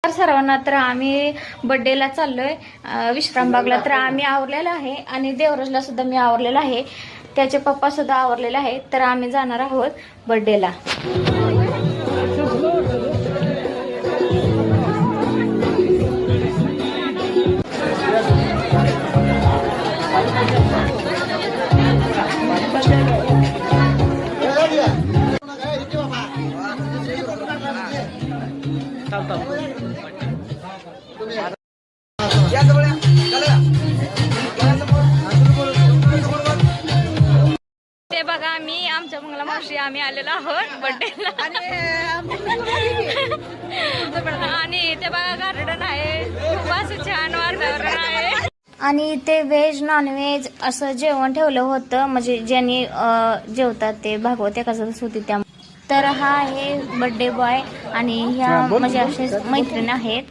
सर्वांना, तर आम्ही बर्थडेला चाललोय विश्रामबागला. तर आम्ही आवरलेला आहे आणि देवराजला सुद्धा मी आवरलेला आहे, त्याचे पप्पा सुद्धा आवरलेला आहे. तर आम्ही जाणार आहोत बर्थडेला. ते बघा, आम्ही आमच्या मंगला मावशी आम्ही आलेलो आहोत बर्थडेला. आणि ते बघा गार्डन आहे, खूप असं छान वातावरण आहे. आणि ते व्हेज नॉनव्हेज असं जेवण ठेवलं होतं, म्हणजे ज्यांनी जेवतात ते भागवत एकादश होती त्या. तर हा आहे बर्थडे बॉय आणि ह्या म्हणजे असे मैत्रिणी आहेत.